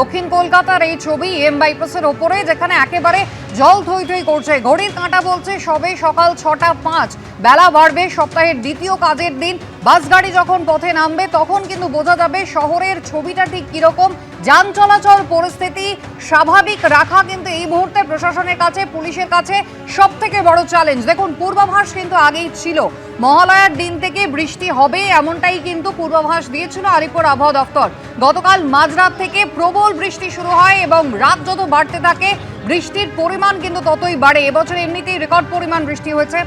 দক্ষিণ কলকাতার এই ছবি এম বাইপাসের ওপরে, যেখানে একেবারে জল থই থই করছে। ঘড়ির কাঁটা বলছে সবে সকাল 6টা 5, বেলা বাড়বে, সপ্তাহের দ্বিতীয় কাজের দিন। বাস গাড়ি যখন পথে নামবে তখন কিন্তু বোঝা যাবে শহরের ছবিটা ঠিক কিরকম। যান চলাচল পরিস্থিতি স্বাভাবিক রাখা কিন্তু এই মুহূর্তে প্রশাসনের কাছে, পুলিশের কাছে সব থেকে বড় চ্যালেঞ্জ। দেখুন, পূর্বাভাস কিন্তু আগেই ছিল, মহালয়ার দিন থেকে বৃষ্টি হবে এমনটাই কিন্তু পূর্বাভাস দিয়েছিল আলিপুর আবহাওয়া দফতর। গতকাল মাঝরাত থেকে প্রবল বৃষ্টি শুরু হয় এবং রাত যত বাড়তে থাকে বৃষ্টির পরিমাণ কিন্তু ততই বাড়ে। এবছর এমনিতেই রেকর্ড পরিমাণ বৃষ্টি হয়েছে।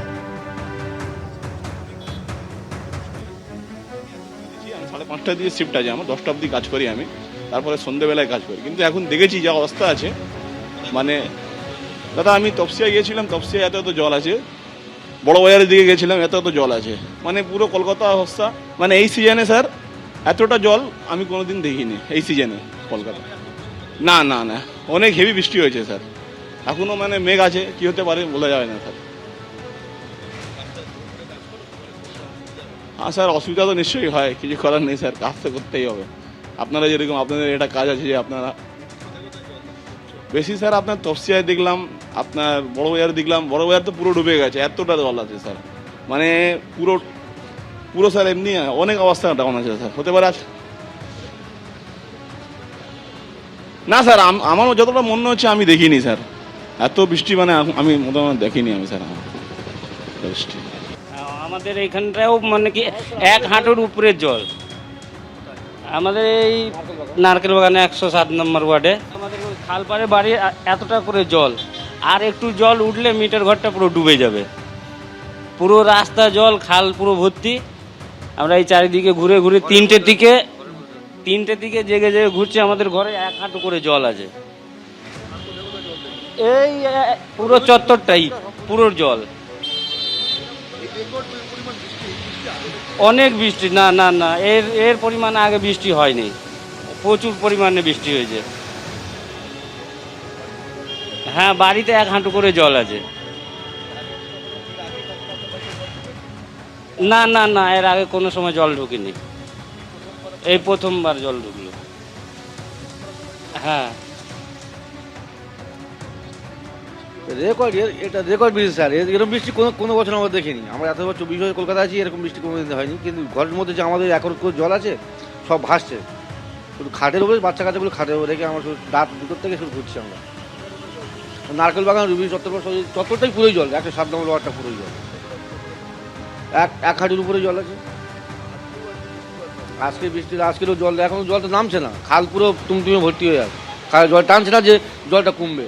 5:30 দিয়ে শিফট আছে আমার, 10টা অবধি কাজ করি আমি, তারপরে সন্ধ্যেবেলায় কাজ করি। কিন্তু এখন দেখেছি যা অবস্থা আছে, মানে দাদা আমি তপসিয়া গিয়েছিলাম, তপসিয়া এত জল আছে, বড় বাজারের দিকে গেছিলাম এত জল আছে, মানে পুরো কলকাতা অবস্থা। মানে এই সিজনে স্যার এতটা জল আমি কোনোদিন দেখিনি এই সিজনে কলকাতা। না না না, অনেক হেভি বৃষ্টি হয়েছে স্যার, এখনও মানে মেঘ আছে, কি হতে পারে বলা যাবে না স্যার। হ্যাঁ স্যার, অসুবিধা তো নিশ্চয়ই হয়, কিছু করার নেই স্যার, কাজ তো করতেই হবে। আপনারা যেরকম আপনাদের এটা কাজ আছে যে আপনারা বেশি স্যার, আপনার তপসিয়ায় দেখলাম, আপনার বড় বাজারে দেখলাম, বড় বাজার তো পুরো ডুবে গেছে, এতটা জল আছে স্যার, মানে পুরো পুরো স্যার এমনি অনেক অবস্থা ডাউন আছে স্যার। হতে পারে না স্যার, আমারও যতটা মনে হচ্ছে আমি দেখিনি স্যার এত বৃষ্টি, মানে আমি মোটামুটি দেখিনি আমি স্যার বৃষ্টি। আমাদের এইখানটাও মানে কি 1 হাঁটুর উপরে জল। আমাদের এই নারকেল বাগানে 107 নম্বর ওয়ার্ডে আমাদের ওই খালপাড়ে বাড়ি, এতটা করে জল, আর একটু জল উঠলে মিটার ঘরটা পুরো ডুবে যাবে, পুরো রাস্তা জল, খাল পুরো ভর্তি। আমরা এই চারিদিকে ঘুরে ঘুরে তিনটের দিকে জেগে জেগে ঘুরছি, আমাদের ঘরে 1 হাঁটু করে জল আছে। এই পুরো চত্বরটাই পুরো জল, অনেক বৃষ্টি। না না না, এর পরিমাণে আগে বৃষ্টি হয়নি, প্রচুর পরিমাণে বৃষ্টি হয়েছে। হ্যাঁ, বাড়িতে 1 হাঁটু করে জল আছে। না না না, এর আগে কোনো সময় জল ঢুকেনি, এই প্রথমবার জল ঢুকলো। হ্যাঁ, এটা রেকর্ড বৃষ্টি স্যার, এরকম বৃষ্টি কোনো বছর আমরা দেখিনি। আমরা এত বছর 24 বছর কলকাতা আছি, এরকম বৃষ্টি কোনোদিন হয়নি। কিন্তু ঘরের মধ্যে যে আমাদের একর জল আছে সব ভাসছে, শুধু খাটের উপরে, বাচ্চা কাচ্চাগুলো খাটের উপরে রেখে আমরা শুধু রাত দুটোর থেকে শুরু ঘুরছি আমরা। নারকেল বাগান, রুবি চত্বরটাই পুরোই জল, 107 নম্বর ওয়ার্ডটা পুরোই জল, এক হাঁটুর উপরে জল আছে। আজকে বৃষ্টির আজকেরও জল, এখনও জলটা নামছে না, খাল পুরো টুমটুমে ভর্তি হয়ে আছে, খাল জল টানছে না যে জলটা কমবে,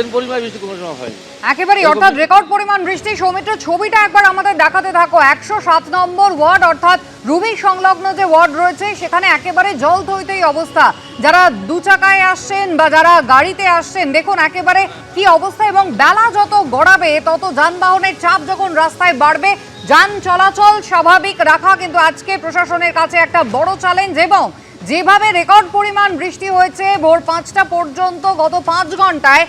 এর পরিমাণ বৃষ্টি কোনো সময় হয় একেবারেই, অর্থাৎ রেকর্ড পরিমাণ বৃষ্টি। সৌমিত্র, ছবিটা একবার আমাদের দেখাতে থাকো। 107 নম্বর ওয়ার্ড, অর্থাৎ রুবি সংলগ্ন যে ওয়ার্ড রয়েছে সেখানে একেবারে জল থই থই অবস্থা। যারা দু চাকায় আসছেন বা যারা গাড়িতে আসছেন, দেখুন একেবারে কি অবস্থা। এবং বেলা যত গড়াবে তত যানবাহনের চাপ যখন রাস্তায় বাড়বে, যান চলাচল স্বাভাবিক রাখা কিন্তু আজকে প্রশাসনের কাছে একটা বড় চ্যালেঞ্জ। এবং যেভাবে রেকর্ড পরিমাণ বৃষ্টি হয়েছে ভোর 5টা পর্যন্ত গত 5 ঘন্টায়,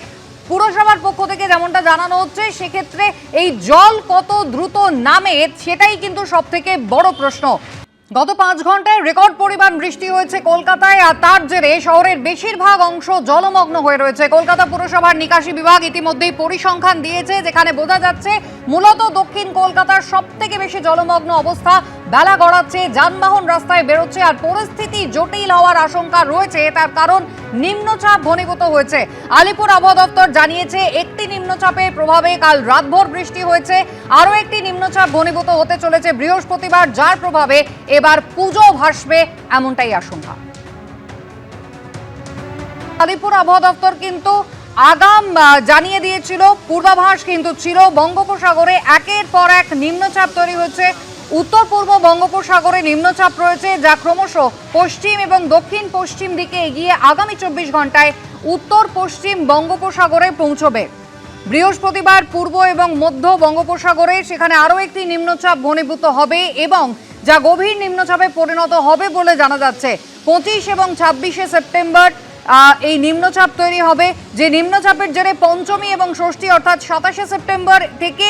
পুরসভার পক্ষ থেকে যেমনটা জানানো হচ্ছে, সেক্ষেত্রে এই জল কত দ্রুত নামে সেটাই কিন্তু সব থেকে বড় প্রশ্ন। গত 5 ঘন্টায় রেকর্ড পরিমাণ বৃষ্টি হয়েছে কলকাতায়, আর তার জেরে শহরের বেশিরভাগ অংশ জলমগ্ন হয়ে রয়েছে। কলকাতা পুরসভার নিকাশি বিভাগ ইতিমধ্যেই পরিসংখ্যান দিয়েছে, যেখানে বোঝা যাচ্ছে মূলত দক্ষিণ কলকাতার সব থেকে বেশি জলমগ্ন অবস্থা। বেলা গড়াচ্ছে, যানবাহন রাস্তায় বেরোচ্ছে, আর পরিস্থিতি জটিল হওয়ার আশঙ্কা রয়েছে। তার কারণ নিম্নচাপ ঘনীভূত হয়েছে। আলিপুর আবহাওয়া দপ্তর জানিয়েছে একটি নিম্নচাপের প্রভাবে কাল রাতভর বৃষ্টি হয়েছে, আরও একটি নিম্নচাপ ঘনীভূত হতে চলেছে বৃহস্পতিবার, যার প্রভাবে এবার পুজো ভাসবে এমনটাই আশঙ্কা। আলিপুর আবহাওয়া দপ্তর কিন্তু আগাম জানিয়ে দিয়েছিল, পূর্বাভাস কিন্তু ছিল, বঙ্গোপসাগরে একের পর এক নিম্নচাপ তৈরি হচ্ছে। উত্তর পূর্ব বঙ্গোপসাগরে নিম্নচাপ রয়েছে, যা ক্রমশ পশ্চিম এবং দক্ষিণ পশ্চিম দিকে এগিয়ে আগামী 24 ঘন্টায় উত্তর পশ্চিম বঙ্গোপসাগরে পৌঁছবে। বৃহস্পতিবার পূর্ব এবং মধ্য বঙ্গোপসাগরে সেখানে আরও একটি নিম্নচাপ ঘনীভূত হবে এবং যা গভীর নিম্নচাপে পরিণত হবে বলে জানা যাচ্ছে। 25 এবং 26শে সেপ্টেম্বর এই নিম্নচাপ তৈরি হবে, যে নিম্নচাপের জেরে পঞ্চমী এবং ষষ্ঠী অর্থাৎ 27শে সেপ্টেম্বর থেকে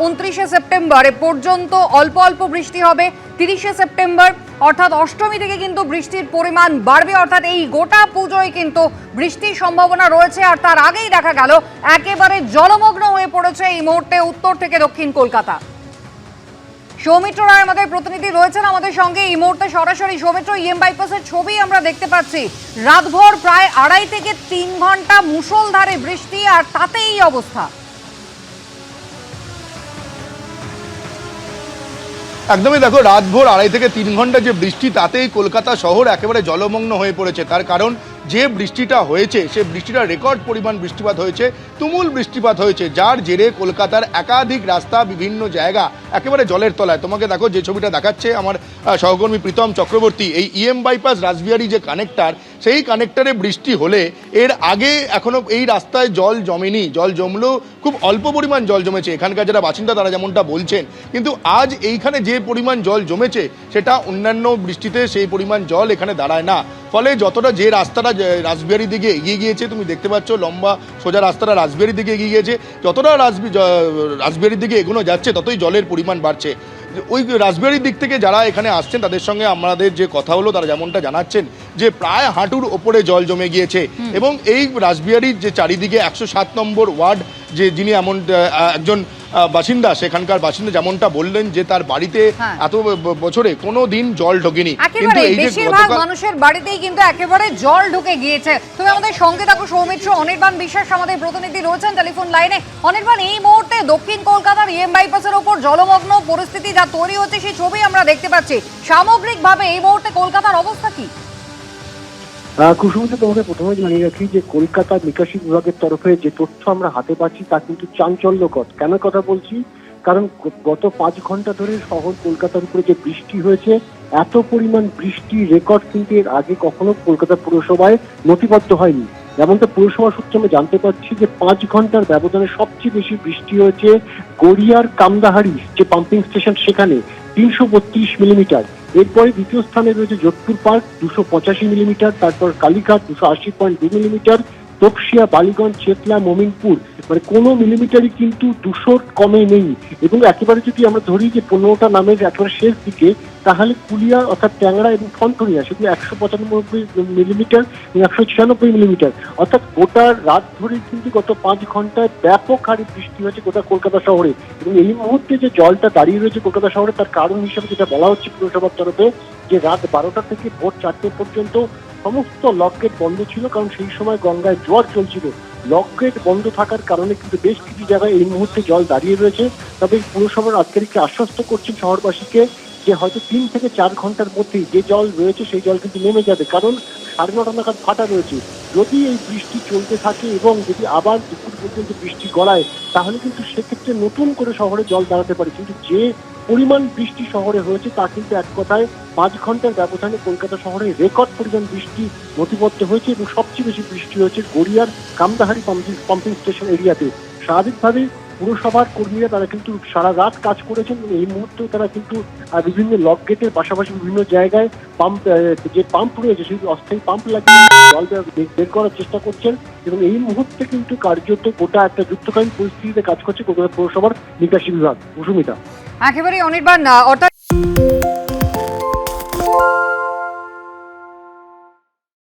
29শে সেপ্টেম্বর পর্যন্ত অল্প অল্প বৃষ্টি হবে। 30শে সেপ্টেম্বর অর্থাৎ অষ্টমী থেকে কিন্তু বৃষ্টির পরিমাণ বাড়বে, অর্থাৎ এই গোটা পুজোয় কিন্তু বৃষ্টির সম্ভাবনা রয়েছে। আর তার আগেই দেখা গেল একেবারে জলমগ্ন হয়ে পড়েছে এই মুহূর্তে উত্তর থেকে দক্ষিণ কলকাতা। সৌমিত্র রায় আমাদের প্রতিনিধি রয়েছেন আমাদের সঙ্গে এই মুহূর্তে সরাসরি। সৌমিত্র, ইএম বাইপাসের ছবি আমরা দেখতে পাচ্ছি, রাতভর প্রায় 2.5 থেকে 3 ঘন্টা মুষলধারে বৃষ্টি, আর তাতে এই অবস্থা। একদমই, দেখো রাতভর 2.5 থেকে 3 ঘন্টা যে বৃষ্টি, তাতেই কলকাতা শহর একেবারে জলমগ্ন হয়ে পড়েছে। তার কারণ যে বৃষ্টিটা হয়েছে, সে বৃষ্টিটা রেকর্ড পরিমাণ বৃষ্টিপাত হয়েছে, তুমুল বৃষ্টিপাত হয়েছে, যার জেরে কলকাতার একাধিক রাস্তা, বিভিন্ন জায়গা একেবারে জলের তলায়। তোমাকে দেখো যে ছবিটা দেখাচ্ছে আমার সহকর্মী প্রীতম চক্রবর্তী, এই ইএম বাইপাস রাসবিহারী যে কানেক্টর, সেই কানেক্টরে বৃষ্টি হলে এর আগে এখনো এই রাস্তায় জল জমেনি। জল জমলেও খুব অল্প পরিমাণ জল জমেছে, এখানকার যারা বাসিন্দা তারা যেমনটা বলছেন। কিন্তু আজ এইখানে যে পরিমাণ জল জমেছে, সেটা অন্যান্য বৃষ্টিতে সেই পরিমাণ জল এখানে দাঁড়ায় না। ফলে যতটা যে রাস্তাটা রাসবিহারীর দিকে এগিয়ে গিয়েছে, তুমি দেখতে পাচ্ছ লম্বা সোজা রাস্তাটা রাসবিহারীর দিকে এগিয়ে গিয়েছে, যতটা রাসবিহারীর দিকে এগোনো যাচ্ছে ততই জলের পরিমাণ বাড়ছে। ওই রাসবিহারীর দিক থেকে যারা এখানে আসছেন তাদের সঙ্গে আমাদের যে কথা হলো, তারা যেমনটা জানাচ্ছেন যে প্রায় হাঁটুর ওপরে জল জমে গিয়েছে। এবং এই রাসবিহারীর যে চারিদিকে 107 নম্বর ওয়ার্ড, যে যিনি এমন একজন বাসিন্দা, সেখানকার বাসিন্দা যেমনটা বললেন যে তার বাড়িতে এত বছরে কোনো দিন জল ঢোকেনি, কিন্তু এই যে বেশিরভাগ মানুষের বাড়িতেই কিন্তু একেবারে জল ঢুকে গিয়েছে। তুমি আমাদের সঙ্গে থাকো সৌমিত্র। অনির্বাণ বিশ্বাস আমাদের প্রতিনিধি রয়েছেন টেলিফোন লাইনে। অনির্বাণ, এই মুহূর্তে দক্ষিণ কলকাতার ইএম বাইপাসের উপর জলমগ্ন পরিস্থিতি যা তৈরি হচ্ছে, সেই ছবি আমরা দেখতে পাচ্ছি। সামগ্রিকভাবে এই মুহূর্তে কলকাতার অবস্থা কি? কুসুমিতা, তোমাকে প্রথমে জানিয়ে রাখি যে কলকাতার নিকাশি বিভাগের তরফে যে তথ্য আমরা হাতে পাচ্ছি তা কিন্তু চাঞ্চল্যকর। কেন কথা বলছি? কারণ গত 5 ঘন্টা ধরে শহর কলকাতার উপরে যে বৃষ্টি হয়েছে, এত পরিমাণ বৃষ্টি রেকর্ড কিন্তু এর আগে কখনো কলকাতা পুরসভায় নথিবদ্ধ হয়নি। যেমনটা পুরসভা সূত্রে আমি জানতে পারছি যে 5 ঘন্টার ব্যবধানে সবচেয়ে বেশি বৃষ্টি হয়েছে গড়িয়ার কামদাহারি যে পাম্পিং স্টেশন, সেখানে 332 মিলিমিটার। এরপরে দ্বিতীয় স্থানে রয়েছে যোধপুর পার্ক 285 মিলিমিটার, তারপর কালীঘাট 280.2 মিলিমিটার, তপসিয়া, বালিগঞ্জ, চেতলা, মমিনপুর, মানে কোনো মিলিমিটারই কিন্তু 200 কমে নেই। এবং একেবারে যদি আমরা ধরি যে 15টা নামের একেবারে শেষ দিকে, তাহলে কুলিয়া অর্থাৎ ট্যাংরা এবং ফনটনিয়া সেগুলো 195 মিলিমিটার, 196 মিলিমিটার। অর্থাৎ গোটা রাত ধরে কিন্তু গত 5 ঘন্টায় ব্যাপক হারে বৃষ্টি হয়েছে গোটা কলকাতা শহরে। এবং এই মুহূর্তে যে জলটা দাঁড়িয়ে রয়েছে কলকাতা শহরে, তার কারণ হিসেবে যেটা বলা হচ্ছে পুরসভার তরফে, যে রাত 12টা থেকে ভোর 4টে পর্যন্ত সমস্ত লকগেট বন্ধ ছিল, কারণ সেই সময় গঙ্গায় জোয়ার চলছিল। লকগেট বন্ধ থাকার কারণে কিন্তু বেশ কিছু জায়গায় এই মুহূর্তে জল দাঁড়িয়ে রয়েছে। তবে পুরসভার আধিকারিকরা আশ্বস্ত করছেন শহরবাসীকে যে হয়তো 3 থেকে 4 ঘন্টার মধ্যেই যে জল রয়েছে সেই জল কিন্তু নেমে যাবে, কারণ 9:30 নাগাদ ফাটা রয়েছে। যদি এই বৃষ্টি চলতে থাকে এবং যদি আবার দুপুর পর্যন্ত বৃষ্টি গড়ায়, তাহলে কিন্তু সেক্ষেত্রে নতুন করে শহরে জল দাঁড়াতে পারে। কিন্তু যে পরিমাণ বৃষ্টি শহরে হয়েছে তা কিন্তু এক কথায় 5 ঘন্টার ব্যবধানে কলকাতা শহরে রেকর্ড পরিমাণ বৃষ্টি নথিবদ্ধ হয়েছে। এবং সবচেয়ে বেশি বৃষ্টি হয়েছে গড়িয়ার কামদাহারি পাম্পিং স্টেশন এরিয়াতে। স্বাভাবিকভাবে পুরসভার কর্মীরা তারা কিন্তু সারা রাত কাজ করেছেন। এই মুহূর্তেও তারা কিন্তু বিভিন্ন লক গেটের পাশাপাশি বিভিন্ন জায়গায় যে পাম্প রয়েছে সেই অস্থায়ী পাম্প লাগিয়ে জল বের করার চেষ্টা করছেন। এবং এই মুহূর্তে কিন্তু কার্যত গোটা একটা যুদ্ধকালীন পরিস্থিতিতে কাজ করছে কলকাতা পৌরসভার নিকাশি বিভাগ। কুসুমিতা, একেবারে অনির্বাণ, অর্থাৎ